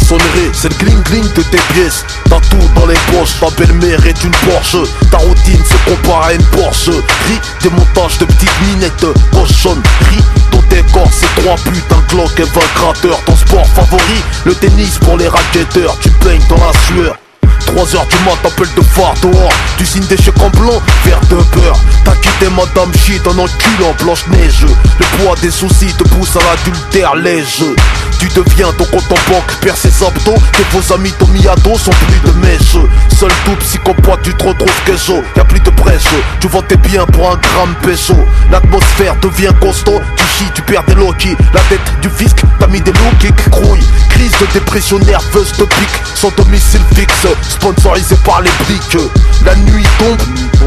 sonnerie, c'est le gling gling de tes pièces. T'as tout dans les poches, ta belle-mère est une Porsche. Ta routine se compare à une Porsche. Ris des montages de petites minettes cochonnes. Ris ton décor, c'est 3 putains de Glock et 20 crateurs. Ton sport favori, le tennis pour les racketteurs. Tu baignes dans la sueur. 3h du mat, t'appelles de phare dehors. Tu signes des chèques en blanc, verre de beurre. T'as quitté madame shit en enculant Blanche-Neige. Le poids des soucis te pousse à l'adultère léger. Tu deviens ton compte en banque, perds ses abdos. Tes faux amis t'ont mis à dos, sont plus de mèche. Seul tout psychopathe, tu te retrouves queso. Y'a plus de presse, tu vends tes biens pour un gramme péso. L'atmosphère devient costaud, tu chies, tu perds des loquis. La tête du fisc, t'as mis des loups qui crouillent. Crise de dépression nerveuse te pique, sans domicile fixe, sponsorisé par les briques. La nuit tombe,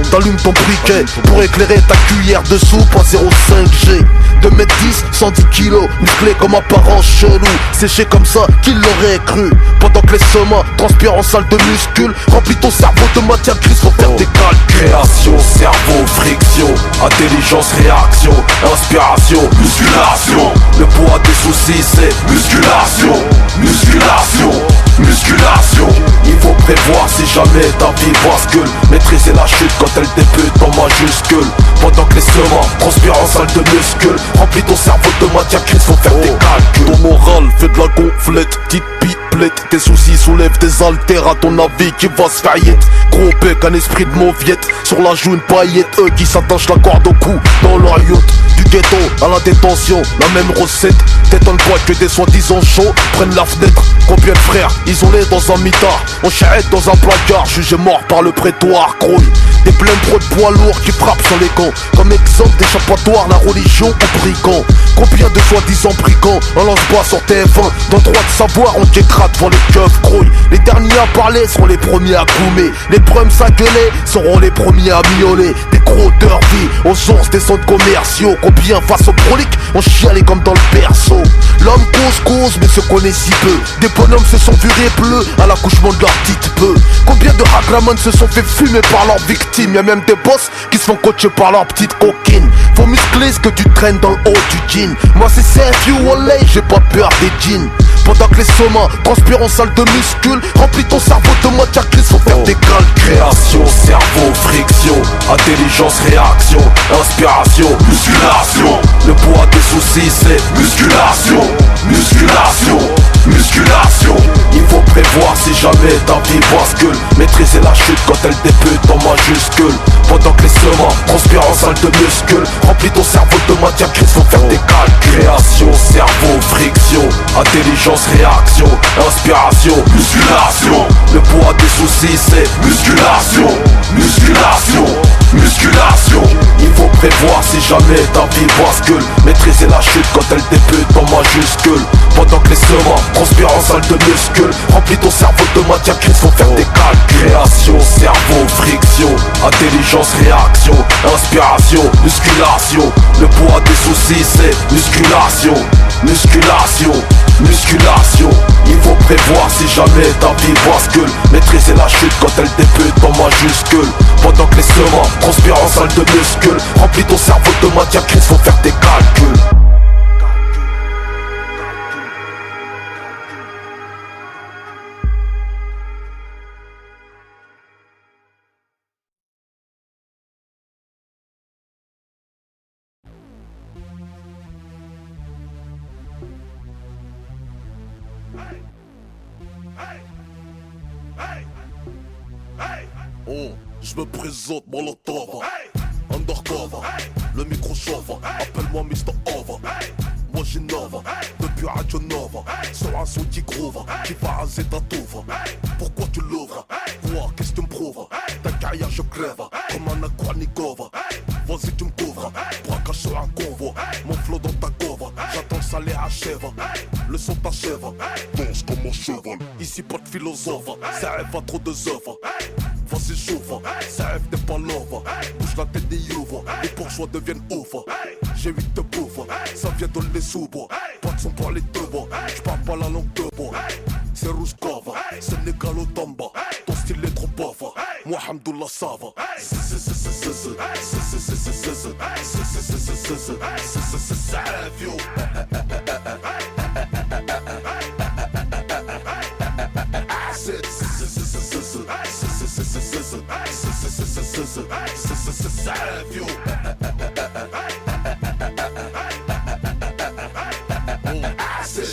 t'allumes ton briquet pour éclairer ta cuillère de soupe à 0,5G. 2m10, 110 kilos, musclé comme apparence chelou. Séché comme ça, qui l'aurait cru. Pendant que les semins transpirent en salle de muscule, remplis ton cerveau de matière grise pour faire des calculs. Création, cerveau, friction, intelligence, réaction, inspiration, musculation. Le poids des soucis c'est musculation, musculation, musculation. Il faut prévoir si jamais ta vie bascule. Maîtriser la chute quand elle débute en majuscule. Pendant que les semins transpirent en salle de muscule, remplis ton cerveau de matière grise, faut faire des calculs. Ton moral fait de la gonflette, petite pipelette. Tes soucis soulèvent des haltères à ton avis qui va se faillette. Gros bec, un esprit de mauviette. Sur la joue une paillette, eux qui s'attachent la corde au cou dans leur yacht. Du ghetto à la détention, la même recette. T'étonnes pas que des soi-disant chauds prennent la fenêtre. Combien de frères isolés dans un mitard, on charrette dans un placard, jugé mort par le prétoire. Grouille, des pleins trop de poids lourds qui frappent sur les camps. Comme exemple d'échappatoire, la religion au brigand. Combien de soi-disant brigands, on lance bas sur TF1. Dans droit de savoir, on t'écrate devant les keufs grouille. Les derniers à parler seront les premiers à goumer. Les prums à gueuler seront les premiers à miauler. Des gros derby aux ours des centres commerciaux. Combien face aux proliques, on chialait comme dans le berceau. L'homme cause, mais se connaît si peu. Des bonhommes se sont vus bleus à l'accouchement de leur petite peu. Combien de raglamans se sont fait fumer par leurs victimes. Y'a même des boss qui se font coacher par leur petite coquine. Faut muscler ce que tu traînes dans le haut du jean. Moi c'est safe you wallah, j'ai pas peur des jeans. Pendant que les sommas transpirent en salle de muscule, remplis ton cerveau de matière grise, faut faire des calculs. Création, cerveau, friction, intelligence, réaction, inspiration, musculation. Le poids des soucis c'est musculation, musculation, musculation. Il faut prévoir si jamais ta vie bascule. Maîtriser la chute quand elle débute en majuscule. Pendant que les semins transpirent en salle de muscule, remplis ton cerveau de matière grise, faut faire des calculs. Création, cerveau, friction, intelligence, réaction, inspiration, musculation. Le poids des soucis c'est musculation, musculation, musculation. Il faut prévoir si jamais ta vie bascule. Maîtriser la chute quand elle débute en majuscule. Pendant que les semins transpirent en salle de muscule, remplis ton cerveau de matière grise, faut faire des calculs. Création, cerveau, friction, intelligence, réaction, inspiration, musculation. Le poids des soucis c'est musculation, musculation, musculation. Il faut prévoir si jamais ta vie bascule. Maîtriser la chute quand elle débute en majuscule. Pendant que les semins transpirent en salle de muscule, remplis ton cerveau de matière grise, faut faire des calculs. Oh, je me présente Molotov, undercover, le micro chauve, appelle-moi Mr. Over. Moi j'innove, depuis Radio Nova, sur un son qui groove, qui va raser ta touve. Pourquoi tu l'ouvres? Quoi, qu'est-ce que tu me prouves? Ta carrière je crève, comme un Akronikov. Vas-y tu me couvres, braquage sur un convoi. Mon flow dans ta couvre, j'attends que ça les achève. Le son t'achève, danse comme un cheval. Ici pas de philosophe, ça rêve à trop de œuvres. Vas-y j'ouvre, ça rêve n'est pas l'ouvre. Bouge la tête des ouvres, les bourgeois deviennent ouvres. J'ai 8 de pauvres, ça vient de les sous-bois. Pas de son pour les deux bois, j'parle pas la langue de bois. C'est Rouskova, c'est Négalo Tamba. Ton style est trop pauvre, moi Hamdoullah ça va. Ça rêve yo. Savio.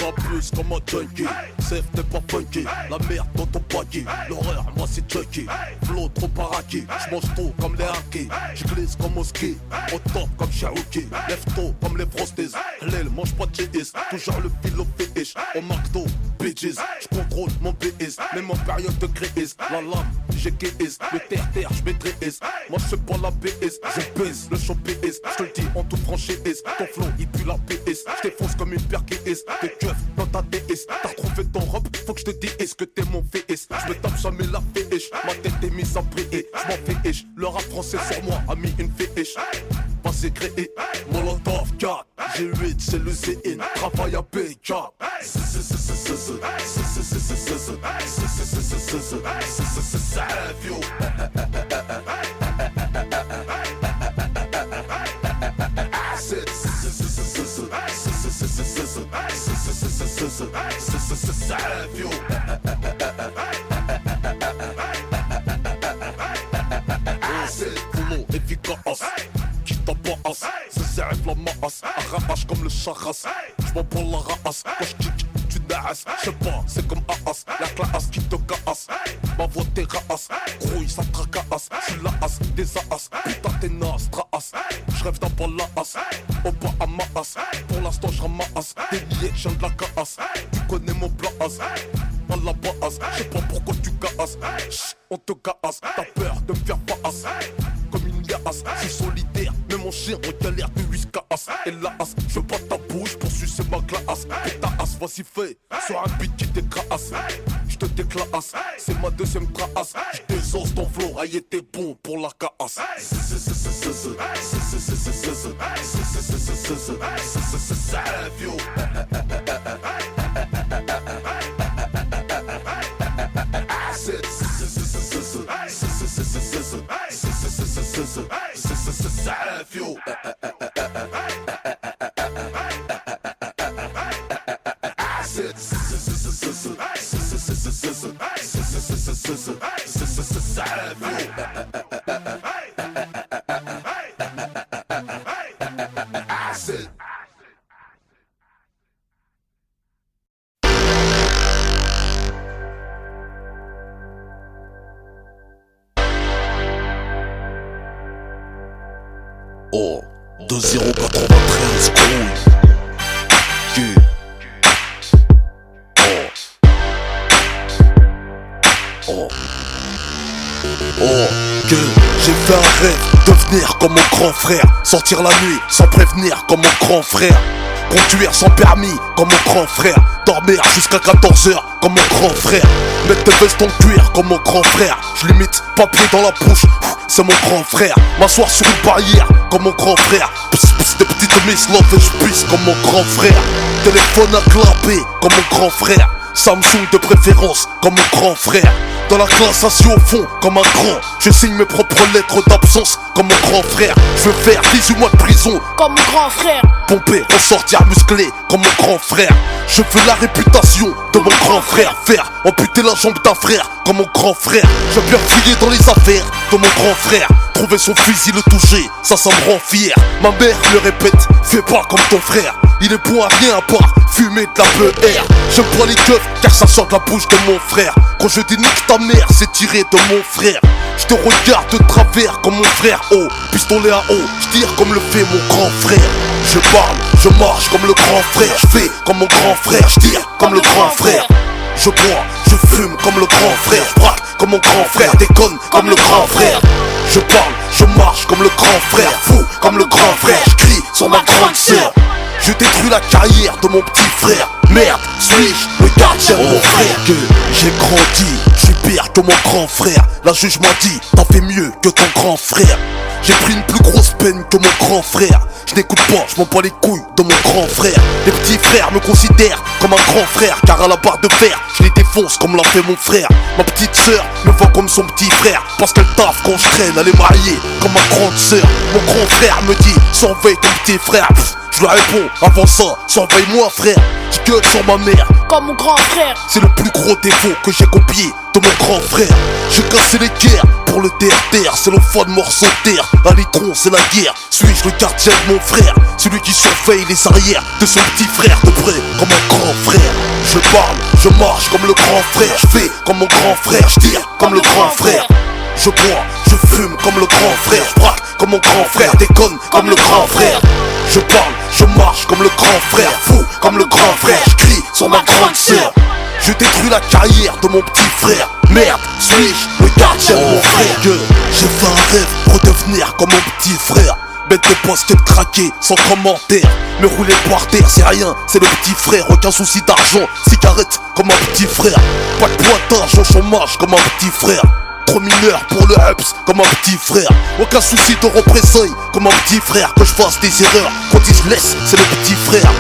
J'en plus comme un junkie, safe t'es pas funky. La merde dans ton paquet, l'horreur moi c'est Chucky. Flow trop baraqué, j'mange tôt comme les hackers. J'glisse comme au ski, au top comme Cherokee. Lève tôt comme les frosties, Hellel mange pas de GS. Toujours le fil au PH, au McDo, bitches. J'contrôle mon PS, même en période de crise. La lame, j'ai KS, le terre-terre j'maîtrise. Moi j'fais pas la PS, je pèse le show PS. J'te le dis en toute franchise, ton flow il pue la PS. J't'effonce comme une paire KS. T'es keuf dans ta DS, t'as retrouvé ton robe, faut que je te dise est-ce que t'es mon VS. Je me tape jamais la féiche, ma tête est mise à briller. Je m'en féiche, le rap français sur moi a mis une féiche. Pas c'est créé, Molotov 4, G8 c'est le CN, travail à PK. Savio. Savio. Boulot efficace, qui tabasse, ça serve la masse, arrache comme le charras. J'm'en prends la race, quand j'kick, tu naasses. J'sais pas, c'est comme Aas, la classe qui te casse. Ma voix terrasse, grouille, ça tracasse. J'suis la as, des as, putain t'es naze, traas. J'rêve d'un bal la as, au bas à ma as. Pour l'instant j'ramasse, des billets, j'viens de la casse. Tu connais mon place, à la base, j'sais pas pourquoi tu casses. Chut, on te casse, t'as peur de me faire passe. Comme une liasse, j'suis solitaire, mais mon chien en galère de lui se casse. Et la as, j'veux pas ta bouche pour sucer ma glace. Et ta as, vas-y fais, sur un beat qui décrasse. J'te déclasse, c'est ma deuxième trace. J'désose ton flow, aïe t'es bon pour la casse. Savio. Savio. Oh, 2093 couilles. Que j'ai fait un rêve, devenir comme mon grand frère. Sortir la nuit sans prévenir comme mon grand frère. Conduire sans permis comme mon grand frère. Dormir jusqu'à 14h comme mon grand frère. Mettre des vestes en cuir comme mon grand frère. Je limite papier dans la bouche, c'est mon grand frère. M'asseoir sur une barrière comme mon grand frère. Pss, pss, des petites miss love et je pisse comme mon grand frère. Téléphone à clapper comme mon grand frère. Samsung de préférence comme mon grand frère. Dans la classe assis au fond comme un grand. Je signe mes propres lettres d'absence comme mon grand frère. Je veux faire 18 mois de prison comme mon grand frère. Pomper, ressortir musclé comme mon grand frère. Je veux la réputation de mon grand frère. Faire amputer la jambe d'un frère comme mon grand frère. Je viens fouiller dans les affaires de mon grand frère. Trouver son fusil, le toucher, ça me rend fier. Ma mère le répète, fais pas comme ton frère. Il est bon à rien à part fumer de la BR. J'aime pas les keufs car ça sort de la bouche de mon frère. Quand je dis nique ta mère, c'est tiré de mon frère. Je te regarde de travers comme mon frère. Oh, pistolet à eau, je tire comme le fait mon grand frère. Je parle, je marche comme le grand frère. Je fais comme mon grand frère, je tire comme le grand frère. Je bois, je fume comme le grand frère. Je braque comme mon grand frère, déconne comme le grand frère. Je parle, je marche comme le grand frère. Fou comme le grand frère, je crie sur ma grande sœur. Je détruis la carrière de mon petit frère. Merde, suis-je le gardien de mon frère? Que j'ai grandi, je suis pire que mon grand frère. La juge m'a dit, t'en fais mieux que ton grand frère. J'ai pris une plus grosse peine que mon grand frère. Je n'écoute pas, je m'en bats les couilles de mon grand frère. Les petits frères me considèrent comme un grand frère, car à la barre de fer, je les défonce comme l'a fait mon frère. Ma petite sœur me voit comme son petit frère, parce qu'elle taffe quand je traîne, elle est mariée comme ma grande sœur. Mon grand frère me dit, surveille ton petit frère. Pff, je lui réponds, avant ça, surveille-moi frère. tu gueules sur ma mère comme mon grand frère. C'est le plus gros défaut que j'ai copié de mon grand frère. J'ai cassé les guerres pour le terre-terre. C'est le fond de morceau de terre. Un litron c'est la guerre. Suis-je le gardien de mon frère? Celui qui surveille les arrières de son petit frère de près comme un grand frère. Je parle, je marche comme le grand frère. Je fais comme mon grand frère, je tire comme le grand frère. Je bois, je fume comme le grand frère. Je braque comme mon grand frère, déconne comme le grand frère. Je parle, je marche comme le grand frère. Fou comme le grand frère, je crie sur ma grande sœur. Je détruis la carrière de mon petit frère. Merde, suis-je le gardien de mon frère? J'ai fait un rêve pour devenir comme mon petit frère. Bête de basket craqué, sans commentaire. Me rouler par terre, c'est rien, c'est le petit frère. Aucun souci d'argent, cigarette comme un petit frère. Pas de pointage au chômage comme un petit frère. Trop mineur pour le Hups comme un petit frère. Aucun souci de représailles comme un petit frère. Que je fasse des erreurs, quand il se laisse, c'est le petit frère.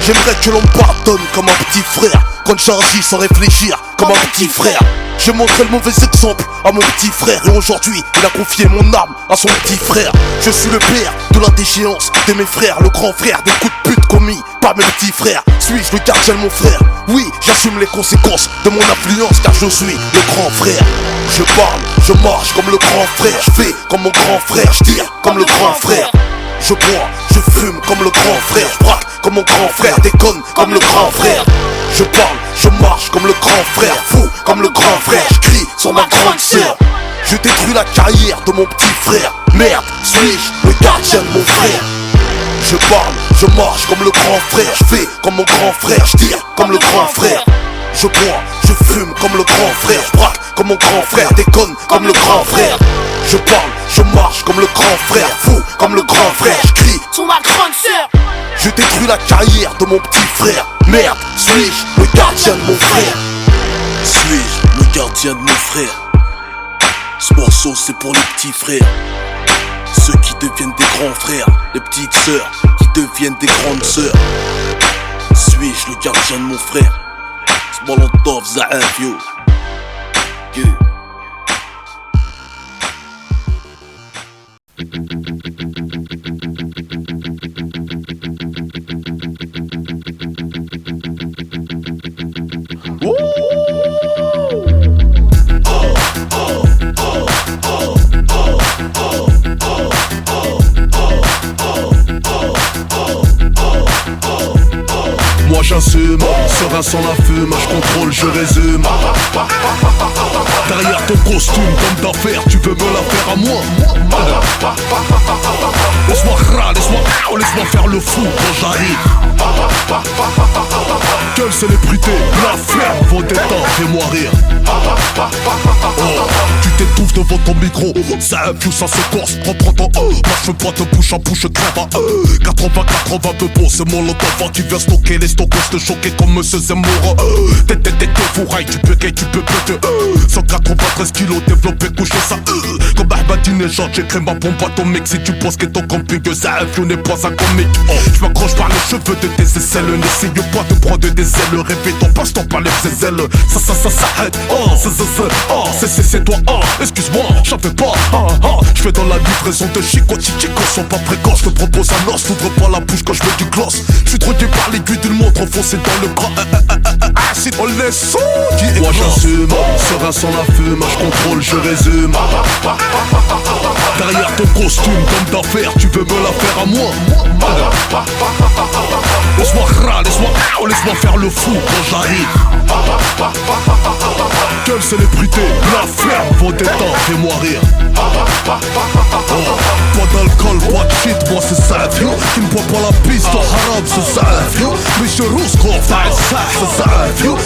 J'aimerais que l'on me pardonne comme un petit frère. Quand j'agis sans réfléchir comme un petit frère. J'ai montré le mauvais exemple à mon petit frère. Et aujourd'hui il a confié mon âme à son petit frère. Je suis le père de la déchéance de mes frères. Le grand frère des coups de pute commis par mes petits frères. Suis-je le gardien de mon frère? Oui, j'assume les conséquences de mon influence, car je suis le grand frère. Je parle, je marche comme le grand frère. Je fais comme mon grand frère, je tire comme le grand frère. Je bois, je fume comme le grand frère. Je braque comme mon grand frère, déconne comme le grand frère. Je parle, je marche comme le grand frère. Fou comme le grand frère, je crie sur ma grande sœur. Je détruis la carrière de mon petit frère. Merde, suis-je le gardien de mon frère? Je parle, je marche comme le grand frère. Je fais comme mon grand frère, je tire comme le grand frère. Je bois, je fume comme le grand frère. Je braque comme mon grand frère, déconne comme le grand frère. Je parle, je marche comme le grand frère. Fou comme le grand frère, je crie sur ma grande sœur. Je détruis la carrière de mon petit frère. Merde, suis-je le gardien de mon frère? Suis-je le gardien de mon frère? Ce morceau c'est pour les petits frères. Ceux qui deviennent des grands frères. Les petites sœurs qui deviennent des grandes sœurs. Suis-je le gardien de mon frère? Molotov Zaaf yo. Moi j'assume, serein sans la fume, je contrôle, je résume. Derrière ton costume, comme d'affaires, tu veux me la faire à moi? Laisse-moi faire le fou quand j'arrive. Quelle célébrité, la ferme, vos détentes, fais-moi rire. Oh, tu t'étouffes devant ton micro, ça infuse, ça se corse, prends ton moi je veux pas te bouche à bouche, crève à 80 peu beau, c'est mon lotov qui vient stocker les stockos, te choquer comme Monsieur Zemmour. T'es fourraille, tu peux péter 193 kilos développé, coucher ça comme Ahmadinejad, j'écris ma bombe atomique. Si tu penses que ton camping ça n'est pas un comique. Je m'accroche par les cheveux de tes aisselles. N'essaye pas de prendre des ailes. Répète ton passe-temps par les ailes. Ça aide. C'est toi. Excuse-moi, j'en fais pas. Je fais dans la livraison de Chico. Chico sont pas précoces. Je te propose un os. T'ouvres pas la bouche quand je mets du gloss. Je suis drogué par l'aiguille d'une montre enfoncée dans le bras. Acide, on les sons qui éclosent. Moi j'assume, serein sans la fume. Je contrôle, je résume. Derrière ton costume, comme d'affaires, tu veux me la faire à moi? Laisse-moi faire le fou quand j'arrive. Quelle célébrité, la ferme, vos détentes, fais-moi rire. Pas d'alcool, pas de shit, moi c'est ça, vieux. Qui ne boit pas la piste, au haram, c'est ça, vieux. Mais je rousse qu'on fait ça, c'est ça, vieux.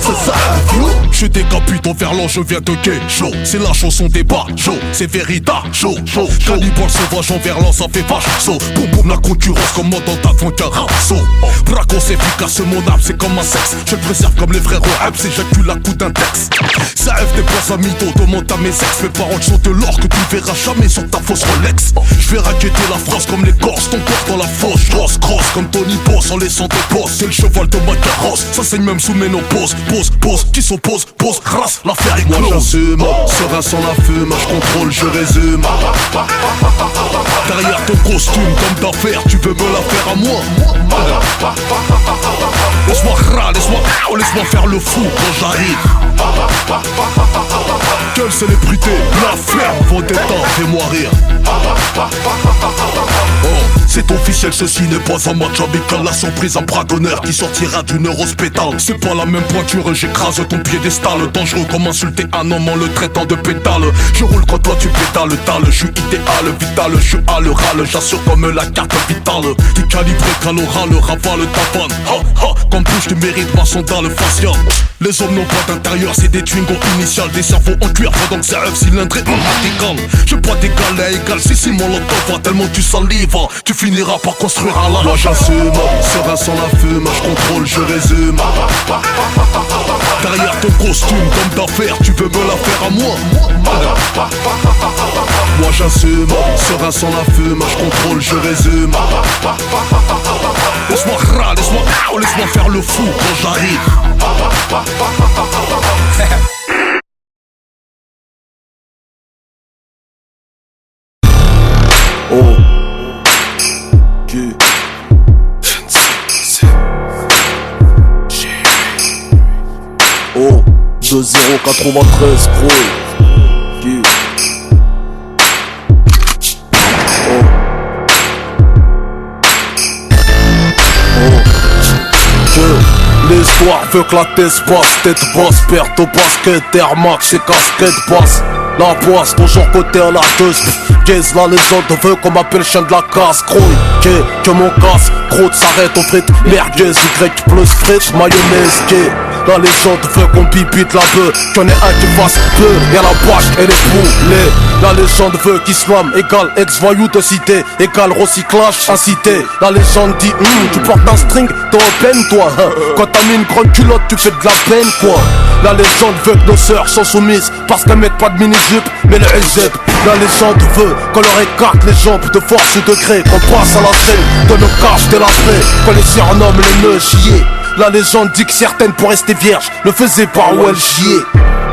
C'est ça, vieux. Je décapite en verlan, je viens de gay chaud. C'est la chanson des bajos, c'est véritable, chaud. Cannibale sauvage en verlan, ça fait vache saut. Boum boum, la concurrence commande dans ta qu'un saut. Bracos efficace, mon âme, c'est comme un sexe. Je le préserve comme les frères au Hab, c'est j'accule la coup d'un texte. Ça F dépense à mytho, demande à mes ex. Mes paroles sont de l'or que tu verras jamais sur ta fausse Rolex. Je vais raqueter la France comme les Corses, ton corps dans la fosse. Grosse comme Tony Boss en laissant tes bosses. C'est le cheval de ma carrosse, ça saigne même sous ménopause. Pose, qui s'oppose, pose, race, l'affaire est close. Moi j'assume, serein sans la fume, je contrôle, je résume. Derrière ton costume d'homme d'affaires, tu veux me la faire à moi. Laisse-moi faire le fou quand j'arrive. Quelle célébrité, la ferme, vendetta, fais-moi rire. Oh, c'est officiel, ceci n'est pas un match amical. La surprise, un bras d'honneur qui sortira d'une hospitale. C'est pas la même pointure, j'écrase ton piédestal. Dangereux comme insulter un homme en le traitant de pétale. Je roule quand toi tu pétales, je suis idéal, vital, je suis à l'oral. J'assure comme la carte vitale. T'es calibré qu'à l'oral, ravale ta panne. Ha ha, comme bouche tu mérites ma sandale faciale. Les hommes n'ont pas d'intérieur, c'est des twingos initiales. Des cerveaux en cuir, pendant que c'est œuf cylindré en radical. Je pas d'égal à égal, si mon loto va tellement tu salives. Tu finiras par construire un lave. Moi j'assume, serein sans la fume, je contrôle, je résume. Derrière ton costume d'homme d'affaires, tu veux me la faire à moi. Moi j'assume, serein sans la fume, je contrôle, je résume. Laisse-moi faire le fou quand j'arrive. Oh, oh, 2093 gros. L'histoire veut que la thèse passe, tête basse, perte au basket, Air Max et casquette basse. La boisse, toujours côté à la teuse. Gaze, la légende veut qu'on m'appelle chien de la casse. Gros, que mon casse, gros s'arrête aux frites. Merguez, Y plus frites, mayonnaise, la légende veut qu'on bibite la bœuf, qu'il y en ait un qui fasse peu, y'a la bâche et les poulets. La légende veut qu'islam égale ex-voyou de cité, égale recyclage incité. La légende dit, tu portes un string, t'es en peine toi, hein. Quand t'as mis une grande culotte, tu fais de la peine quoi. La légende veut que nos sœurs sont soumises, parce qu'elles mettent pas de mini-jupe, mais le hijab. La légende veut qu'on leur écarte les jambes de force de gré, qu'on passe à l'entrée de nos cages délabrées, qu'on les surnomme les nœuds chiés. La légende dit que certaines pour rester vierges le faisaient par où elles chiaient.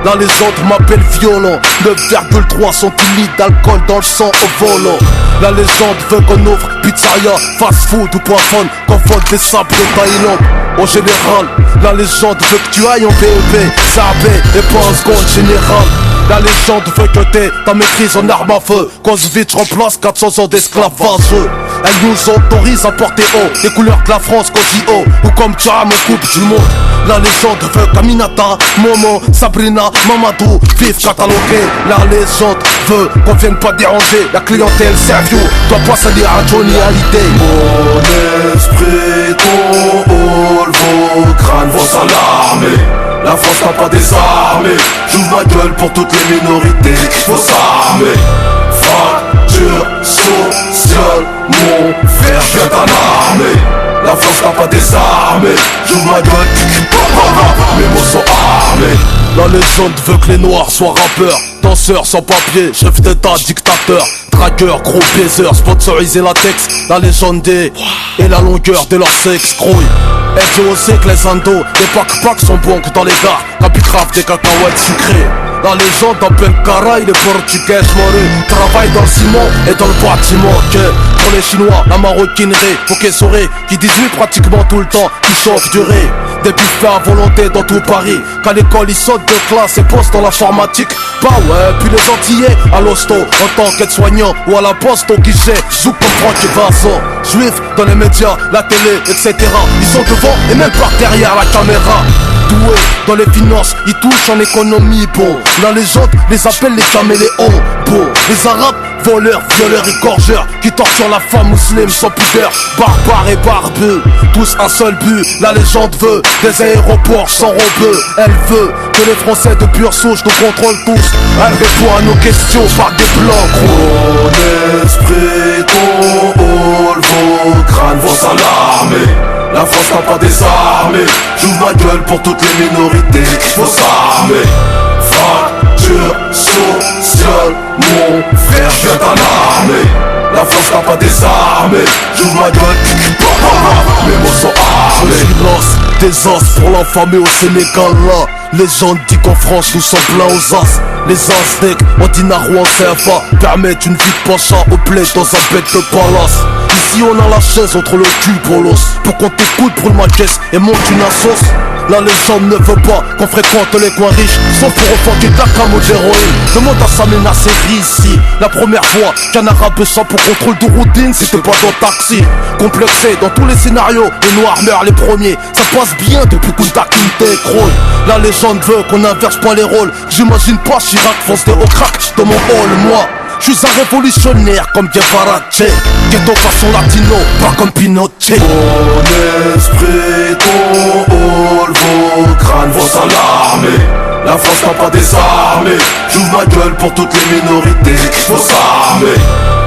La légende m'appelle violent, 9,3 centilitres d'alcool dans le sang au volant. La légende veut qu'on ouvre pizzeria, fast food ou point fun, qu'on vole des sables de Thaïlande. En général, la légende veut que tu ailles en BEP, Sabé et pas en seconde générale. La légende veut que t'aies ta maîtrise en arme à feu, Clausewitz remplace 400 ans d'esclavage. Elle nous autorise à porter haut les couleurs de la France haut, ou comme Cham en coupe du monde. La légende veut qu'Aminata, Momo, Sabrina, Mamadou vivent catalogués. La légende veut qu'on vienne pas déranger la clientèle sérieux, doit pas salir à Johnny Hallyday. Mon esprit, ton hall, vos crânes vont s'alarmer. La France n'a pas désarmé. J'ouvre ma gueule pour toutes les minorités. Faut s'armer. Fracture sociale, mon frère, je viens t'alarmer. La France n'a pas désarmé. J'ouvre ma gueule, mes mots sont armés. La légende veut que les noirs soient rappeurs, danseurs sans papier, chef d'état, dictateur, dragueur, gros baiser, sponsorisé latex. La légende est et la longueur de leur sexe, grouille. Elle dit aussi que les indos, les pack-packs sont bons que dans les gares, capicrave des cacahuètes sucrées. La légende en pleine caraï, les portugais morus travaillent dans le ciment et dans le bâtiment. Que pour les chinois, la maroquinerie, faut qu'ils sauraient, qui 18 pratiquement tout le temps, qui chauffent du riz. Des buffets à volonté dans tout Paris, qu'à l'école ils sautent de classe et postent dans l'informatique. Bah ouais, puis les Antillais à l'hosto, en tant qu'aide-soignant ou à la poste au guichet, zouk comme Francky Vincent. Juifs dans les médias, la télé, etc. Ils sont devant et même par derrière la caméra. Doués dans les finances, ils touchent en économie, bon. La légende les appelle les caméléons, bon. Les arabes, voleurs, violeurs et gorgeurs, qui torturent la femme musulmane sans pudeur. Barbares et barbus, tous un seul but. La légende veut des aéroports sans robeux. Elle veut que les Français de pure souche nous contrôlent tous. Elle répond à nos questions par des blancs gros. Mon esprit, ton hall, vos crânes vont s'alarmer. La France n'a pas désarmé. J'ouvre ma gueule pour toutes les minorités. Faut s'armer. Fracture sociale, mon frère, je viens t'alarmer. La France n'a pas désarmé. J'ouvre ma gueule, mes mots sont armés. Silence, des os pour l'infamé au Sénégal là. Les gens disent qu'en France nous sommes pleins aux as. Les Aztèques, en dinar ou en CFA, permettent une vie de pacha au bled dans un bête de palace. Ici on a la chaise entre le cul pour l'os. Pour qu'on t'écoute, brûle ma caisse et monte une assos. La légende ne veut pas qu'on fréquente les coins riches, sauf pour enfanter de la camo d'héroïne. Demande à Samina série ici. La première fois qu'un arabe sans pour contrôle de routine, c'était pas dans taxi. Complexé dans tous les scénarios, les noirs meurent les premiers. Ça passe bien depuis qu'Oulta t'écrole. La légende veut qu'on inverse pas les rôles. J'imagine pas Chirac foncer au crack dans mon hall, moi. Je suis un révolutionnaire comme Guevarache. Ghetto façon latino, pas comme Pinochet. Mon esprit, ton hall, vos crânes vont s'alarmer. La France n'a pas désarmé. J'ouvre ma gueule pour toutes les minorités qu'il faut s'armer.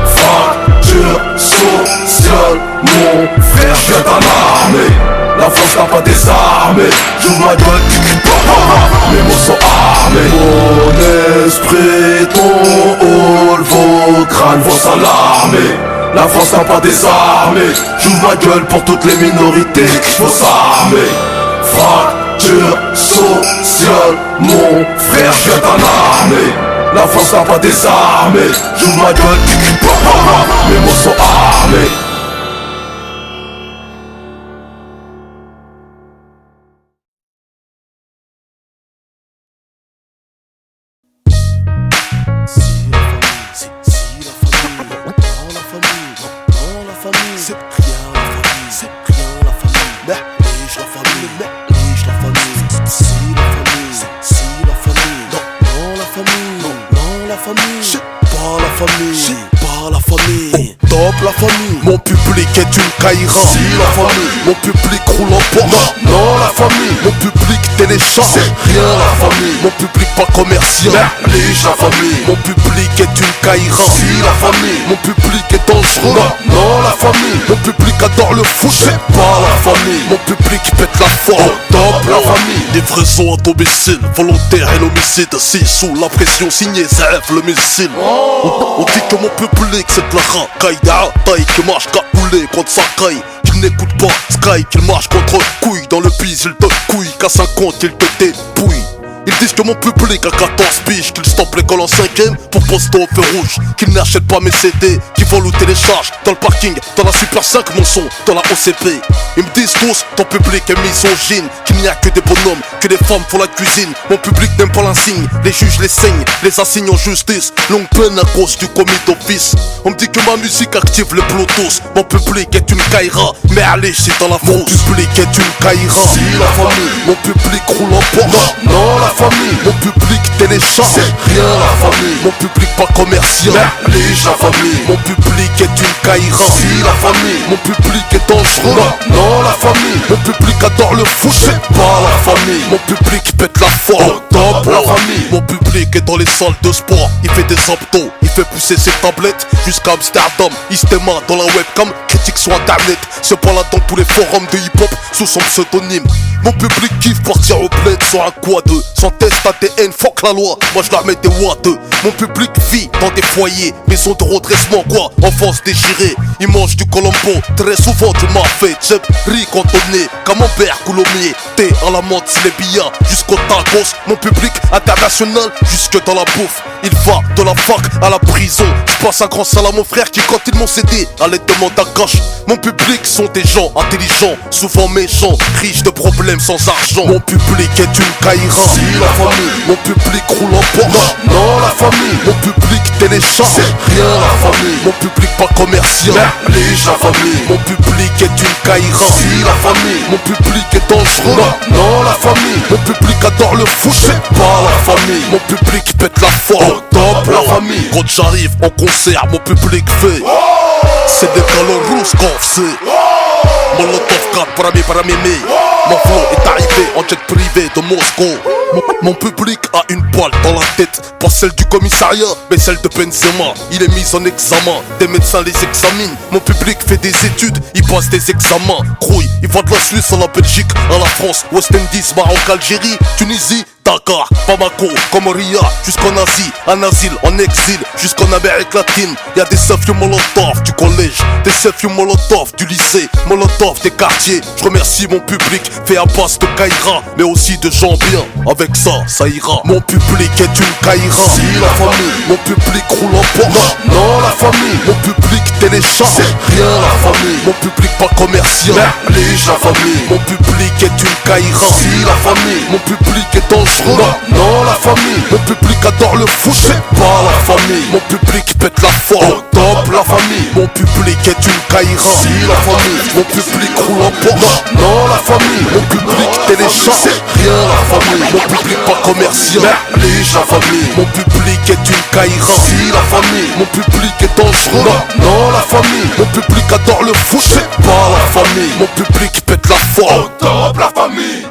Fracture sociale, mon frère vient en armée. La France n'a pas désarmé. J'ouvre ma gueule, mes mots sont armés. Mon esprit, ton hall, vos crânes vont s'alarmer. La France n'a pas désarmé. J'ouvre ma gueule pour toutes les minorités qu'il faut s'armer. Fracture sociale, mon frère vient en armée. La France n'a pas désarmé. J'ouvre ma gueule, mes mots sont armés. Mon public est une caïra. Si la famille. Mon public roule en Porsche. Non la famille. Mon public télécharge. C'est rien la famille. Mon public pas commercial. Merlige la famille. Mon public est une caïra. Si la famille. Mon public est dangereux. Non la famille. Mon public adore le foot. C'est pas la famille. Mon public pète la forme. Top la famille. Livraison à domicile, volontaire et l'homicide. Si sous la pression signée, Zef le missile. On dit que mon public c'est de la racaille. Taille qui marche capoulé contre sa caille. Qu'il n'écoute pas Sky, qu'il marche contre couille. Dans le bise il te couille, qu'à 50 il te dépouille. Ils disent que mon public a 14 piges, qu'ils stoppent l'école en 5ème pour poster au feu rouge, qu'ils n'achètent pas mes CD, qu'ils volent ou téléchargent dans le parking, dans la Super 5 mon son, dans la OCP. Ils me disent tous, ton public est misogyne, qu'il n'y a que des bonhommes, que des femmes font la cuisine. Mon public n'aime pas l'insigne, les juges les saignent, les assignent en justice, longue peine à cause du commis d'office. On me dit que ma musique active les Bluetooth, mon public est une caïra, mais allez c'est dans la frousse. Mon public est une caïra. Si la famille. Mon public roule en Porsche. Non la famille. Mon public télécharge. C'est rien la famille. Mon public pas commercial. Merlige la famille. Mon public est une caïra. Si la famille. Mon public est dangereux. Non la famille. Mon public adore le foot. C'est pas la famille. Mon public pète la forme. Top la famille. Mon public est dans les salles de sport. Il fait des abdos, il fait pousser ses tablettes jusqu'à Amsterdam. Il se démarre dans la webcam, critique sur internet. Se prend là dans tous les forums de hip-hop sous son pseudonyme. Mon public kiffe partir au bled sur un quad, sans test ADN, fuck la loi, moi je la mets des watts. Mon public vit dans des foyers, maison de redressement quoi, enfance déchirée. Il mange du colombo, très souvent du mafé. Jeb, riz cantonné, camembert, coulommier. Thé à la menthe, les billards, jusqu'au tacos. Mon public international, jusque dans la bouffe. Il va de la fac à la prison. Je passe un grand salam à mon frère qui quand ils m'ont cédé allait demander à cash. Mon public sont des gens intelligents, souvent méchants, riches de problèmes sans argent. Mon public est une caïra. Si la famille. Mon public roule en Porsche. Non la famille. Mon public télécharge. C'est rien la famille. Mon public pas commercial. Merlige la famille. Mon public est une caïra. Si la famille. Mon public est dangereux. Non la famille. Mon public adore le foot. C'est pas la famille. Mon public pète la forme. Top la famille. Quand j'arrive en concert, mon public fait c'est des colons rousses qu'on fait. Molotov 4 para mémé. Mon flow est arrivé en jet privé de Moscou. Mon public a une balle dans la tête, pas celle du commissariat, mais celle de Benzema. Il est mis en examen, des médecins les examinent. Mon public fait des études, il passe des examens. Crouille, il va de la Suisse à la Belgique, à la France, West Indies, Maroc, Algérie, Tunisie, Dakar, Bamako, comme Ria, jusqu'en Asie, en asile, en exil, jusqu'en Amérique latine. Y'a des seufs Molotov du collège, des seufs Molotov du lycée, Molotov des quartiers. Je remercie mon public, fait à base de Kaira, mais aussi de gens bien. Avec ça ira. Mon public est une Kaira. Si la famille, mon public roule en Porsche. Non, la famille, mon public télécharge. C'est rien la famille, mon public pas commercial. Merlige la famille, mon public est une Kaira. Si la famille, mon public est dangereux. Non, la famille, mon public adore le foot. C'est pas la famille, mon public pète la forme. Top la famille, mon public est une Kaira. Si la famille, mon public roule en Porsche. Non, la famille, mon public télécharge. C'est rien la famille, mon public pas commercial. Merlige la famille, mon public est une Kaira. Si la famille, mon public est dangereux. Non, la famille, mon public adore le foot. C'est pas la famille, mon public pète la forme. Top la famille.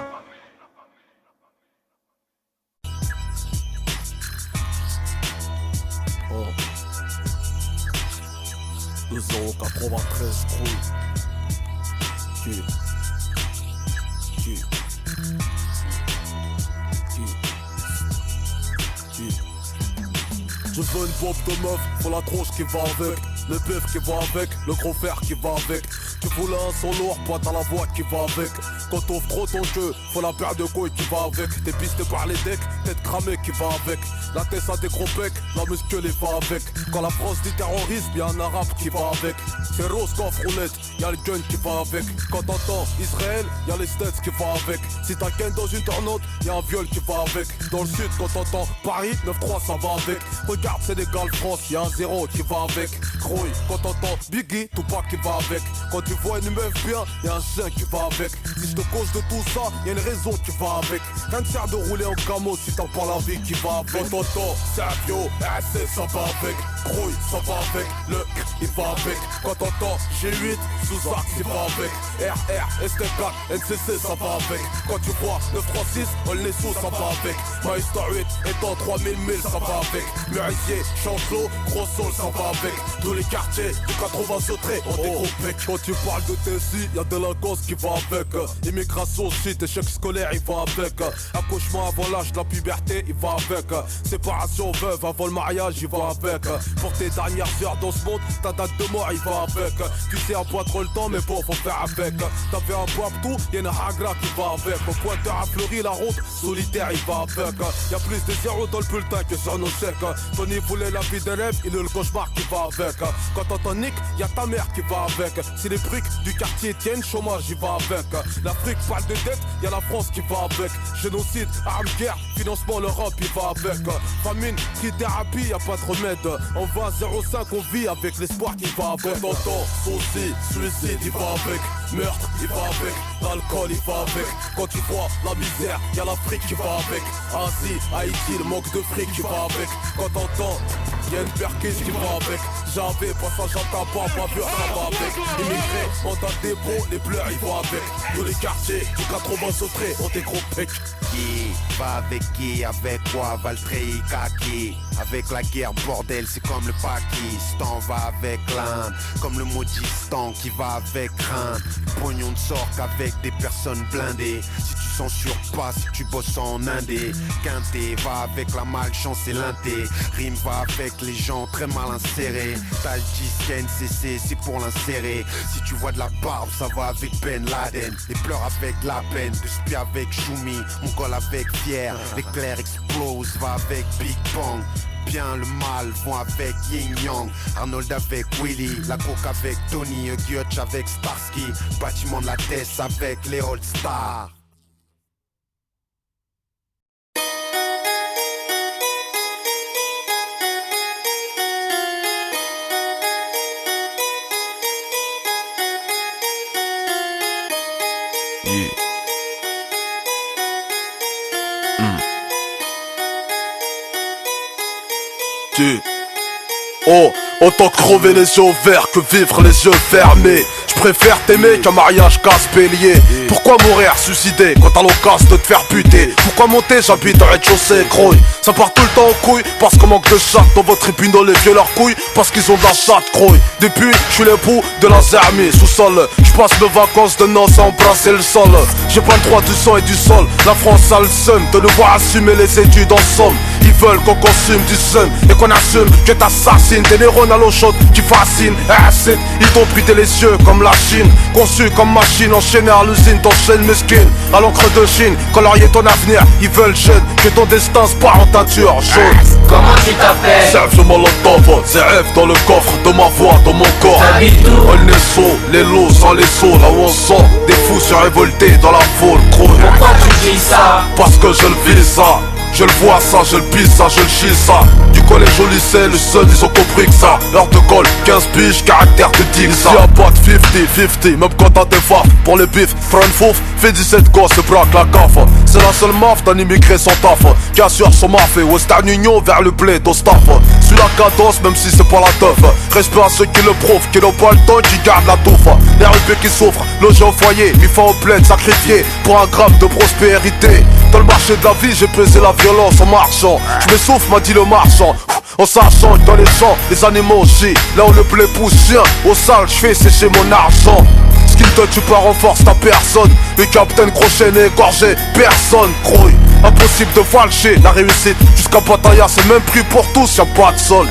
Oh. 2,93 cool. Je veux une bombe de meuf, faut la tronche qui va avec, le bœuf qui va avec, le gros fer qui va avec. Tu voulais un son lourd, pointe à la voix qui va avec. Quand t'offres trop ton jeu, faut la paire de couilles qui va avec. T'es pisté par les decks, tête cramée qui va avec. La tête a des gros becs, la musculée va avec. Quand la France dit terrorisme, y'a un arabe qui va avec. C'est rose coffre roulette, y'a le gun qui va avec. Quand t'entends Israël, y'a les States qui va avec. Si t'as ken dans une tornade, y'a un viol qui va avec. Dans le sud, quand t'entends Paris, 9-3 ça va avec. Regarde Sénégal, France, y'a un 0 qui va avec. Grouille, quand t'entends Biggie, Tupac qui va avec. Quand tu vois une meuf bien, y'a un chien qui va avec. Si je te cause de tout ça, y'a une raison qui va avec. Rien ne sert de rouler en camo si t'as pas la vie qui va avec. Quand t'entends Sergio, RC ça va avec. Grouille, ça va avec. Le il va avec. Quand t'entends G8, Sous-Arc il va avec. RR, ST4, NCC ça va avec. Quand tu vois 936, Olnesso ça va avec. Maestar 8 étant 3000 000 ça va avec. Murisier, Chancelot, Gros Sol ça va avec. Tous les quartiers du 80 sautrés ont des gros pecs. Quand tu parles de Tessie, y'a délinquance qui va avec. Immigration shit, échec scolaire il va avec. Accouchement avant l'âge de la puberté il va avec. Séparation veuve avant le mariage il va avec. Pour tes dernières heures dans ce monde, ta date de mort il va avec. Tu sais à pas trop le temps mais bon faut faire avec. T'avais un Babtou, y'a une Hagra qui va avec. Au pointeur à Fleury, la ronde solitaire il va avec. Y'a plus de zéro dans le bulletin que sur nos chèques. Tony voulait la vie des rêves, il est le cauchemar qui va avec. Quand t'entends Nick, y'a ta mère qui va avec. Si les briques du quartier tiennent, chômage il va avec. L'Afrique parle de dette, y'a la France qui va avec. Génocide, armes, guerre, financement l'Europe il va avec. Famine, trithérapie, y'a pas de remède. En 20-05 on vit avec l'espoir qui va avec. Quand t'entends souci, suicide il va avec. Meurtre il va avec. L'alcool il va avec. Quand tu vois la misère, y'a l'Afrique qui va avec. Asie, Haïti, le manque de fric qui va avec. Quand t'entends, y'a une perquise qui va avec. J'avais passage à tabac, bavure ça va avec. Immigrés, mandat de dépôt, les pleurs ils vont avec. Tous les quartiers, du 80 sautrés ont des gros pecs. Qui va avec qui, avec quoi, Valtteri, Kaki. Avec la guerre, bordel, c'est comme le Pakistan va avec l'Inde. Comme le maudistan qui va avec crainte. Pognon ne sort qu'avec des personnes blindées. Si tu censures pas, si tu bosses en indé. Quinté va avec la malchance et l'inté. Rime va avec les gens très mal insérés. Tâche disque NCC, c'est pour l'insérer. Si tu vois de la barbe, ça va avec Ben Laden. Les pleurs avec la peine, de spi avec Choumi. Mon col avec Pierre, l'éclair explose, va avec Big Bang. Bien le mal vont avec Yin Yang. Arnold avec Willy, la coke avec Tony, Hutch avec Starsky. Bâtiment de la Tess avec les All Stars. Oh, autant crever les yeux ouverts que vivre les yeux fermés. Je préfère t'aimer qu'un mariage casse-bélier. Pourquoi mourir suicidé quand t'as l'occasion de te faire buter? Pourquoi monter, j'habite au rez-de-chaussée, croille. Ça part tout le temps en couille parce qu'on manque de chatte dans votre tribunal, les vieux leurs couilles parce qu'ils ont de la chatte, croille. Depuis, je suis l'époux de la zermie sous-sol. Je passe mes vacances de noces à embrasser le sol. J'ai pas le droit du sang et du sol. La France a le seum de nous voir assumer les études en somme. Ils veulent qu'on consume du seum et qu'on assume que t'assassines des neurones à l'eau chaude qui fascinent. Acide, ils t'ont brûlé les yeux comme la Chine. Conçu comme machine enchaînée à l'usine, t'enchaînes mesquine à l'encre de Chine, colorier ton avenir. Ils veulent jeune que ton destin se part en teinture jaune. Comment tu t'appelles? Serve je molotov, ZF dans le coffre de ma voix, dans mon corps. T'habites où? On est saut, les lots sans les sauts, là où on sent des fous surrévoltés dans la foule, gros. Pourquoi tu dis ça? Parce que je le vis ça. Je le vois ça, je le pisse ça, je le chie ça. Du collège au lycée, le seul ils ont compris que ça. Heure de colle, 15 piges, caractère de dick ça. Ici y'a pas de 50-50, même quand t'as des faf. Pour les bifs, prends une fouf, fais 17 gosses et braque la caffe. C'est la seule maf d'un immigré sans taf qui assure son maf et Western Union vers le blé au staff. Suis la cadence même si c'est pas la teuf. Respect à ceux qui le prouvent, qui n'ont pas le temps, qui gardent la touffe. Les RUP qui souffrent, logés au foyer, mis fin au plaid, sacrifiés pour un gramme de prospérité. Dans le marché de la vie, j'ai pesé la violence en marchant. Je m'essouffle, m'a dit le marchand. En sachant que dans les champs, les animaux aussi. Là où le blé pousse chien, au sale, je fais sécher mon argent. Skinton, tu pas renforce ta personne. Le capitaine crochet n'est égorgé, personne grouille. Impossible de falcher la réussite. Jusqu'à Pattaya, c'est même prix pour tous, y'a pas de sol.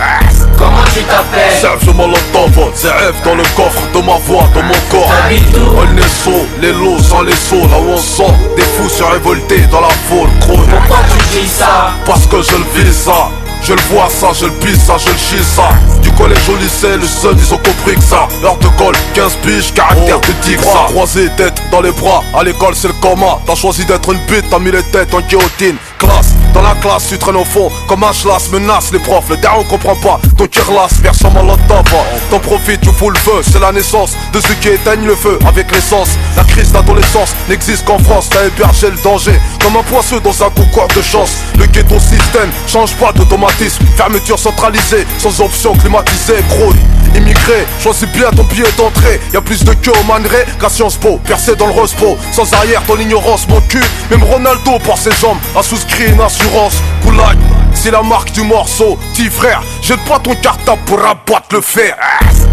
Comment tu t'appelles? Serve je molotov, ZF dans le coffre de ma voix, dans mon corps. T'habites où? On est saut, les lots sans les sauts, là où on sent des fous surrévoltés dans la foule, gros. Pourquoi tu dis ça? Parce que je le vis ça. Je le vois ça, je le pisse ça, je le chie ça. Du collège au lycée, le seul ils ont compris que ça. Heure de colle, 15 piges, caractère de dick ça. Croisé, tête dans les bras, à l'école c'est le coma. T'as choisi d'être une bite, t'as mis les têtes en guillotine. Classe, dans la classe tu traînes au fond. Comme un schlass menace les profs, le derrière on comprend pas. Ton kirlas, version molotov. T'en profites, tu fous le feu, c'est la naissance de ceux qui éteignent le feu avec l'essence. La crise d'adolescence n'existe qu'en France, t'as hébergé le danger. Comme un poisseux dans un concours de chance. Le ghetto système change pas d'automatisme. Fermeture centralisée, sans option climatisée, gros. Immigré, choisis bien ton billet d'entrée. Y'a plus de queue au manerai qu'à Sciences Po. Percé dans le Rospo, sans arrière ton ignorance, mon cul. Même Ronaldo pour ses jambes a souscrit une assurance. Goulag, c'est la marque du morceau. Petit frère, jette pas ton cartable pour abattre le fer.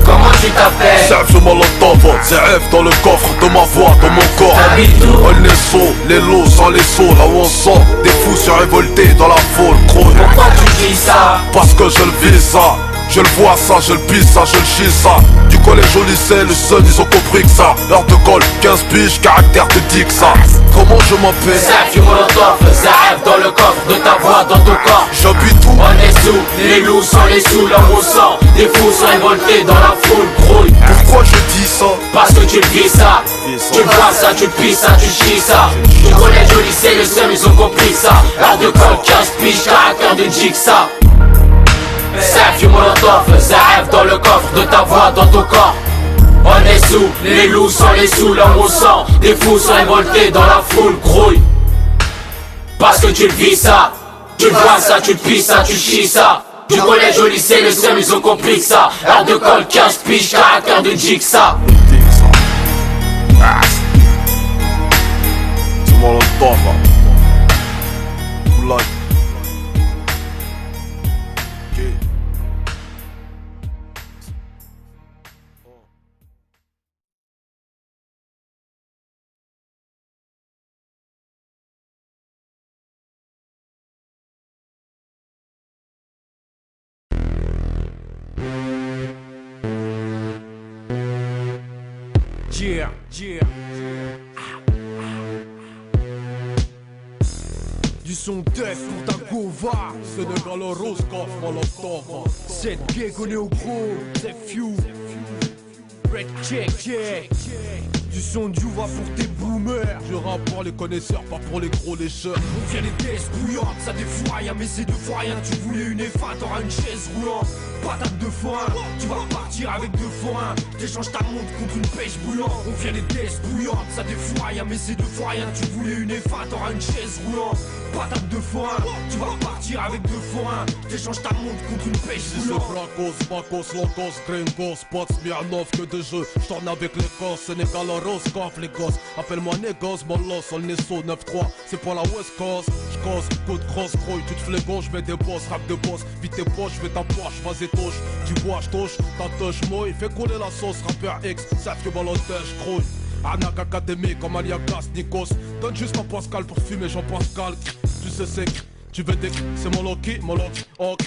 Comment tu t'appelles? Serve je molotov, ZF dans le coffre de ma voix, dans mon corps. T'habites où? On est saut, les lots sans les sauts, là où on sent des fous surrévoltés dans la foule, gros. Pourquoi tu dis ça? Parce que je le vis ça. Je le vois ça, je le pisse ça, je le chie ça. Du collège au lycée, le seul ils ont compris que ça. Heure de colle, 15 piges, caractère de dick ça. Comment je m'appelle? Zaf du molotov, Zaf dans le coffre de ta voix, dans ton corps. J'habite où? On est sous, les loups sans les sous, l'homme au sang. Des fous sont révoltés dans la foule, grouille. Pourquoi je dis ça? Parce que tu le vis ça. Tu vois ça, tu le pisses ça, tu chies ça. Du collège au lycée, le seul ils ont compris ça. Heure de colle, 15 piges, caractère de jigsaw. Zaf du molotov, Zaf dans le coffre de ta voix, dans ton corps. On est sous, les loups sans les sous, l'homme au sang. Des fous sont révoltés dans la foule, grouille. Parce que tu le vis ça. Tu le vois ça, tu le pisses ça, tu chies ça. Du collège au lycée, le seul ils ont compris que ça. Heure de colle, 15 piges, caractère de jigsaw. C'est molotov. Goulag. Yeah, yeah. Du son test pour ta gova. Sénégal rose, coffre, molotov. Cette gay qu'on est au gros, c'est few. Red check, check. Du son du va pour tes boomers. Je rappe pour les connaisseurs, pas pour les gros lécheurs. On vient des tests bouillantes, ça défouraille, mais c'est deux fois rien. Tu voulais une F1, t'auras une chaise roulante. patate de forain. Tu vas partir avec 2 forains. T'échanges ta montre contre une pêche bouillante. On vient les tests bouillantes, ça défouraille, mais c'est 2 fois rien. Tu voulais une F1, t'auras une chaise roulante. Patate de forain, tu vas partir avec 2 forains. T'échanges ta montre contre une pêche bouillante. Flacos, Bacos, Locos, Gringos, Spots, Smirnov, que de jeux. J'tourne avec les gosses, Sénégal, Roscoff, les gosses. Appelle-moi Négos, Molos, on est saut 9-3. C'est pour la West Coast. J'cose, coup de cross, croy. Tu te fais gauche, j'mets des boss, rap de boss. Vite tes poches, j'fais ta poche, vas-y touche. Tu bois, j'touche, ta touche, moi. Fais couler la sauce, rappeur X, savent que ballottage, croy. Anak Académie comme Aliagas, Nikos. Donne juste un Pascal pour fumer Jean-Pascal. Tu sais c'est tu veux des c'est mon Loki, ok.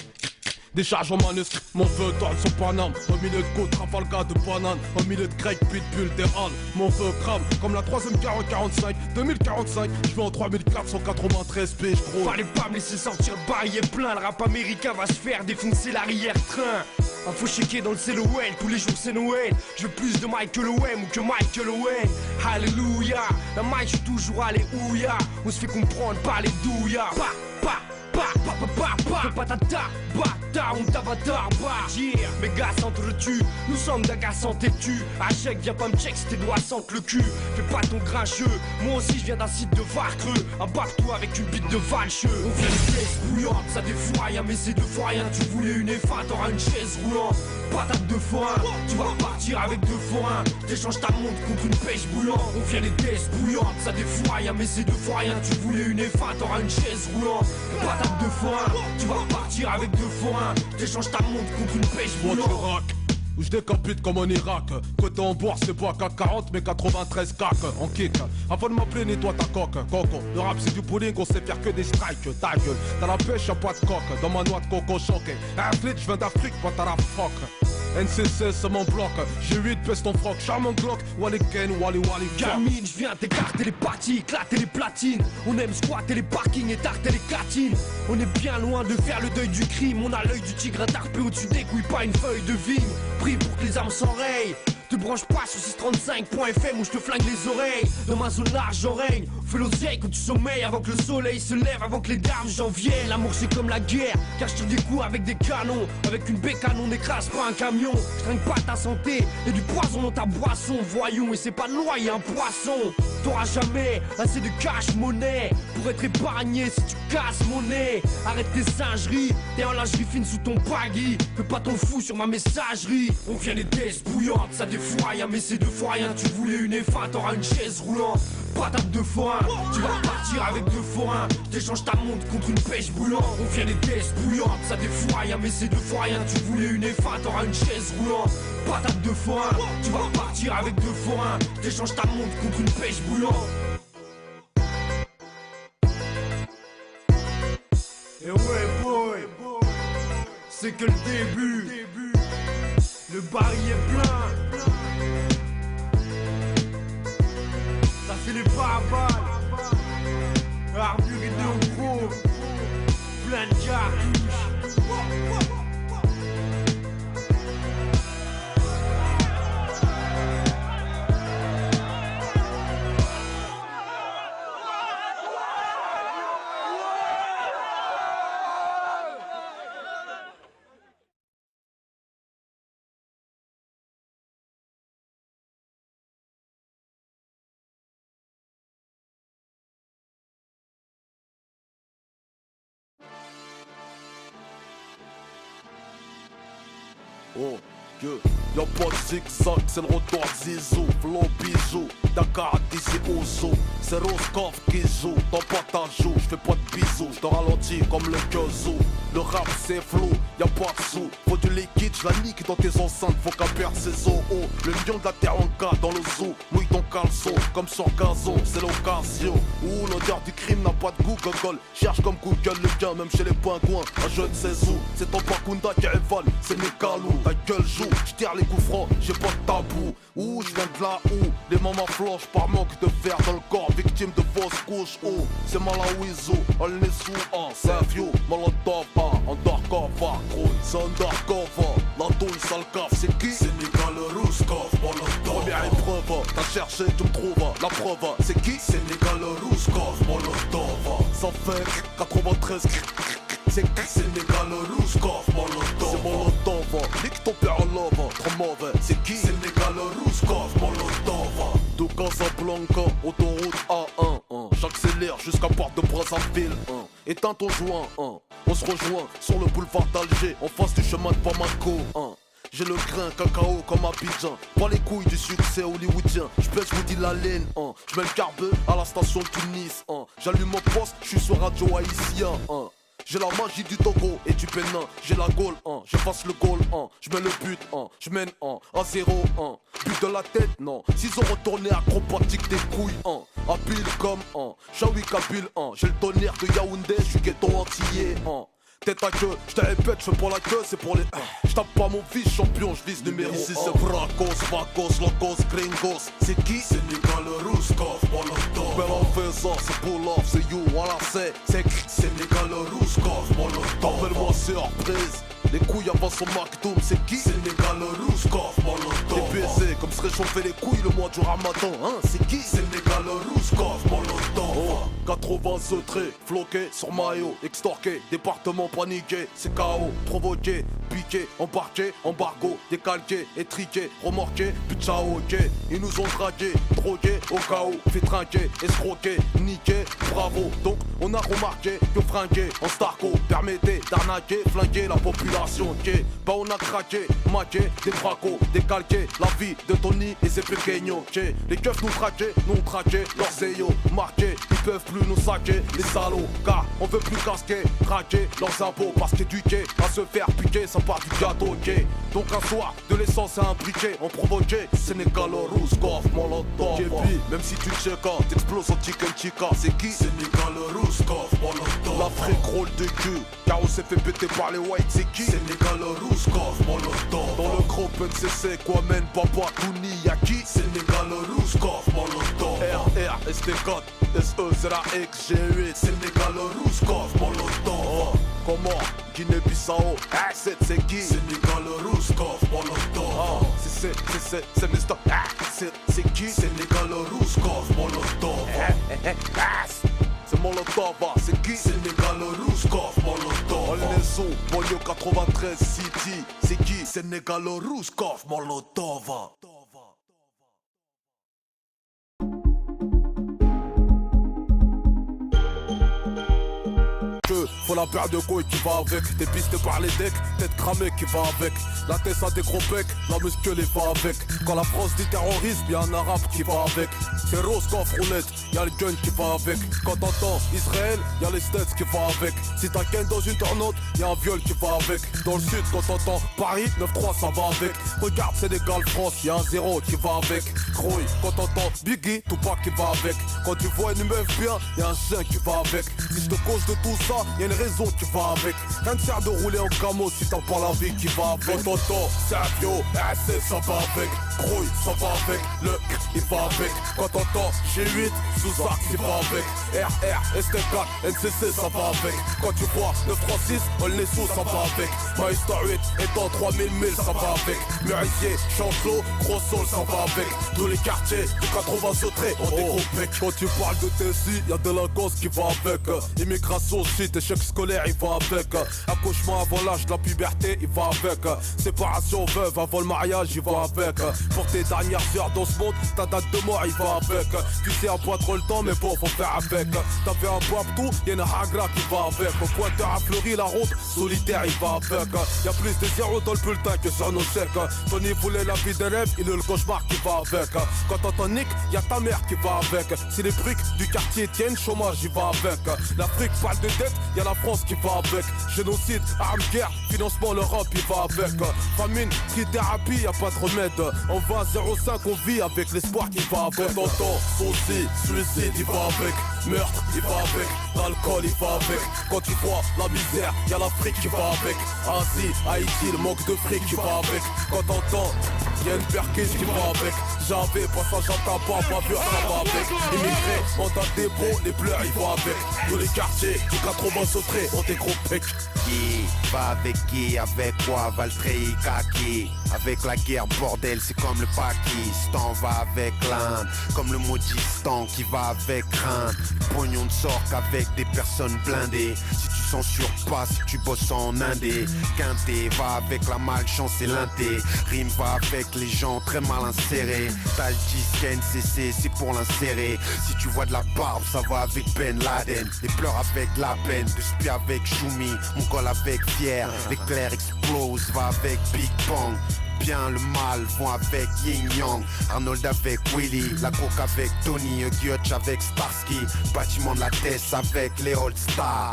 Des charges en manuscrit, mon feu tourne son Paname. Un milieu de côte, Trafalgar de banane. Un milieu de grec, pitbull, des halles. Mon feu crame, comme la 3ème guerre en 45. 2045, je vais en 3493 piges, gros. Fallait pas me laisser sortir le barillet plein. Le rap américain va se faire défoncer l'arrière-train. Info checker dans le CLOL, tous les jours c'est Noël. Je veux plus de Michael Owen ou que Michael Owen. Alléluia, la mic je suis toujours allé ouya. On se fait comprendre par les douillas. Patata, bata, on t'avatar, bah yeah. Mes gars s'entretuent, nous sommes d'agaçants têtus. Achèque, viens pas me check si tes doigts sentent le cul. Fais pas ton grincheux, moi aussi je viens d'un site de Varcreux. Embarque-toi avec une bite de valcheux. On fait des tests bouillantes, ça défouraille, mais c'est 2 fois rien. Tu voulais une F1, t'auras une chaise roulante. Patate de forain, tu vas repartir avec 2 forains. T'échanges ta montre contre une pêche bouillante. On vient les tests bouillantes, ça défouraille, mais c'est 2 fois rien. Tu voulais une F1, t'auras une chaise roulante. Patate de forain, tu vas repartir avec 2 forains. T'échanges ta montre contre une pêche bouillante. Où je décapite comme en Irak. Côté en bourse c'est pas CAC 40 mais 93 cac en kick. Avant de m'appeler nettoie ta coque, coco. Le rap c'est du pudding, on sait faire que des strikes. Ta gueule, t'as la pêche y'a pas de coque. Dans ma noix de coco choqué. Athlète je viens d'Afrique, pas t'as la froc. NCC c'est mon bloc, G8 pèse ton froc, charmant Glock, Wally Ken, Wally Wally. Gamine, je viens t'écarter les parties, éclater les platines. On aime squatter les parkings et tarter les catines. On est bien loin de faire le deuil du crime. On a l'œil du tigre tarpé au-dessus des couilles, pas une feuille de vigne. Pris pour que les armes s'enrayent. Te branche pas sur 635.fm où je te flingue les oreilles. Dans ma zone large j'en règne. Fais l'oseille quand tu sommeilles avant que le soleil se lève, avant que les dames j'en viennent. L'amour c'est comme la guerre, car je tire des coups avec des canons. Avec une bécane on n'écrase pas un camion. Je trinque pas ta santé, y'a du poison dans ta boisson. Voyons, et c'est pas de loi, y'a un poisson. T'auras jamais assez de cash monnaie pour être épargné si tu casses mon nez. Arrête tes singeries, t'es en lingerie fine sous ton baggy. Fais pas ton fou sur ma messagerie. On vient des tests bouillantes, ça défouraille, mais c'est 2 fois rien. Tu voulais une F1, t'auras une chaise roulante. Patate de forain, tu vas repartir avec 2 forains. T'échanges ta montre contre une pêche bouillante. On vient des tests bouillantes, ça défouraille, mais c'est 2 fois rien. Tu voulais une F1, t'auras une chaise roulante. Patate de forain, tu vas repartir avec 2 forains. T'échanges ta montre contre une pêche bouillante. Et ouais boy, c'est que le début. Le baril est plein. Ça fait les barbares. Armure et de gros. Plein de cartouches. Oh, que y'a pas de zigzag, c'est le retour de Zizou, flow bisou, Dakar d'ici Ouzo, c'est Roscoff qui joue, dans pas ta joue, j'fais pas de bisous, j'te ralentis comme le Kyozo, le rap c'est flou, y'a pas de sous, faut du liquide, j'la nique dans tes enceintes, faut qu'à perdre ses os, oh, le lion de la terre en cas dans le zoo, mouille ton caleçon, comme sur gazon, c'est l'occasion, ouh, l'odeur du crime n'a pas de goût, gogol, cherche comme Google le gain, même chez les pingouins, un jeu de sais où, c'est ton Bakunda qui rivale, c'est mes calous, ta gueule joue, j'tire les coups francs, j'ai pas de tabou, ouh, j'viens de là où, les mamans flanchent par manque de fer dans le corps, victime de fausses couches, oh, c'est Malawizo, on est sous un, c'est un vieux, Molotov, undercover, gros, c'est undercover, la douille sale cave, c'est qui? Sénégal Rouskov, Molotov. Première épreuve, t'as cherché, tu me trouves, la preuve, c'est qui? Sénégal Rouskov, Molotov. Ça fait 93, c'est qui? Sénégal Rouskov, Molotov. C'est Molotov, mauvais. C'est qui? Sénégal, Rouskov, Molotov. De Casablanca, autoroute A1, j'accélère jusqu'à Porte de Brazzaville, éteins ton joint, on se rejoint sur le boulevard d'Alger, en face du chemin de Bamako, J'ai le grain cacao comme Abidjan, pas les couilles du succès hollywoodien. J'pèse Woody la laine, j'mets le carbe à la station de Tunis, J'allume mon poste, j'suis sur radio haïtien, J'ai la magie du Togo et du Bénin. J'ai la Gaule, j'efface le goal, j'mets le but, j'mène à 0, but de la tête, non. S'ils ont retourné acrobatique des couilles, habile comme Shawi Kabil, j'ai le tonnerre de Yaoundé, j'suis ghetto antillais, Tête à queue, j'te répète, j'fais pour la queue, c'est pour les. J'tape pas mon vice champion, j'vise numéro 1. Ici c'est Bracos, Vacos, Locos, Gringos. C'est qui? Sénégal, Rouskov, Molotov. Ben on fait ça, c'est pull off, c'est you, voilà c'est Sénégal, Rouskov, Molotov. Appelle-moi surprise. Les couilles avant son McDoom, c'est qui? Sénégal, Rouskov, Molotov. Les baisers, comme se réchauffer les couilles le mois du Ramadan, c'est qui? Sénégal, Rouskov, Molotov. 80 secrets, floqués sur maillot, extorqués, département paniqué, c'est KO, provoqué, piqué, embarqué, embargo, décalqué, étriqué, remorqué, puis ciao, ok. Ils nous ont dragués, drogués, au KO, fait trinquer, escroquer, niquer, bravo. Donc on a remarqué que fringuer en starco permettait d'arnaquer, flinguer la population, ok. Bah on a craqué, maqué, des bracos, décalqué, la vie de Tony et ses pequeños, ok. Les keufs nous traquaient, nous on traquait, leurs zéos, marqués, ils peuvent plus nous saquer, les salauds, car on veut plus casquer, craquer leurs impôts, parce qu'éduquer à se faire piquer, ça part du gâteau, ok. Donc un soir, de l'essence à un briquet, on provoquait, Sénégal, Rouskov, Molotov. JP, même si tu checkas, t'exploses en chicken chica, c'est qui? Sénégal, Rouskov, Molotov. L'Afrique rôle de cul, car on s'est fait péter par les whites, c'est qui? Sénégal, Rouskov, Molotov. Dans le groupe NCC, quoi mène Papa Touni, y'a qui? Sénégal, Rouskov, Molotov. RR, ST4, SE, ZRX, G8. Sénégal, Rouskov, Molotov. Comment? Guinée-Bissau, c'est qui? Sénégal, Rouskov, Molotov. C'est Mr. C'est qui? Sénégal, Rouskov, Molotov. C'est Molotov, c'est qui? Sénégal, Rouskov, Molotov. On les sous, banlieue 93 City, c'est qui? Sénégal, Rouskov, Molotov. Faut la paire de couilles qui va avec, des pistes par les decks, tête cramée qui va avec. La tête a des gros becs, la musclée va avec. Quand la France dit terrorisme, y'a un arabe qui va avec. C'est Rouskov roulette, y'a le gun qui va avec. Quand t'entends Israël, y'a les States qui va avec. Si t'as Ken dans une tournote, y'a un viol qui va avec. Dans le sud, quand t'entends Paris, 9-3 ça va avec. Regarde Sénégal France, y'a un 0 qui va avec. Grouille, quand t'entends Biggie, Tupac qui va avec. Quand tu vois une meuf bien, y'a un chien qui va avec. Si je te cause de tout ça, y'a une raison qui va avec. Rien ne sert de rouler en camo si t'as pas la vie qui va avec. Quand t'entends Savio, RC ça va avec. Grouille, ça va avec. Le il va avec. Quand t'entends G8, Souzak il va avec. RR, ST4, NCC ça va avec. Quand tu vois 936, on les sous ça va avec. Maïsta 8 étant 3000 000 ça va avec. Muricier, Chancelot, Gros Sol ça va avec. Tous les quartiers du 80 sauterés ont des gros pecs. Quand tu parles de Tessie, y'a de la gosse qui va avec. Immigration shit, échec scolaire il va avec. Accouchement avant l'âge de la puberté il va avec. Séparation veuve avant le mariage il va avec. Pour tes dernières heures dans ce monde, ta date de mort il va avec. Tu sais à pas trop le temps mais bon faut faire avec. T'avais un Babtou, y'a une Hagra qui va avec. Au pointeur à Fleury la route, solitaire il va avec. Y'a plus de zéros dans le bulletin que sur nos chèques. Tony voulait la vie des rêves, il est le cauchemar qui va avec. Quand t'entends Nick, y'a ta mère qui va avec. Si les briques du quartier tiennent, chômage il va avec. L'Afrique parle de dette, y'a la France qui va avec. Génocide, armes, guerre, financement l'Europe il va avec. Famine, trithérapie, y'a pas de remède. En 20-05 on vit avec l'espoir qui va avec. Quand t'entends souci, suicide il va avec. Meurtre il va avec. L'alcool il va avec. Quand tu vois la misère, y'a l'Afrique qui va avec. Asie, Haïti, le manque de fric qui va avec. Quand t'entends, y'a une perquise qui va avec. J'avais passage à tabac, bavure ça va avec. Immigrés, mandat dépôt, les pleurs ils vont avec. Tous les quartiers, du 80 sauterés ont des gros pecs. qui? Va avec qui? Avec quoi? Valtteri Kaki. Avec la guerre bordel c'est comme le Pakistan. Va avec l'Inde comme le maudistan qui va avec crainte. Pognon ne sort qu'avec des personnes blindées. Si tu censures pas, si tu bosses en indé. Quinté, va avec la malchance et l'inté. Rime va avec les gens très mal insérés. T'as le disque NCC, c'est pour l'insérer. Si tu vois de la barbe, ça va avec Ben Laden. Des pleurs avec la peine, de spi avec Choumi. Mon col avec Fier, l'éclair explose, va avec Big Bang. Bien le mal vont avec Yin Yang. Arnold avec Willy, la coke avec Tony, Hutch avec Starsky. Bâtiment de la Tess avec les All Stars.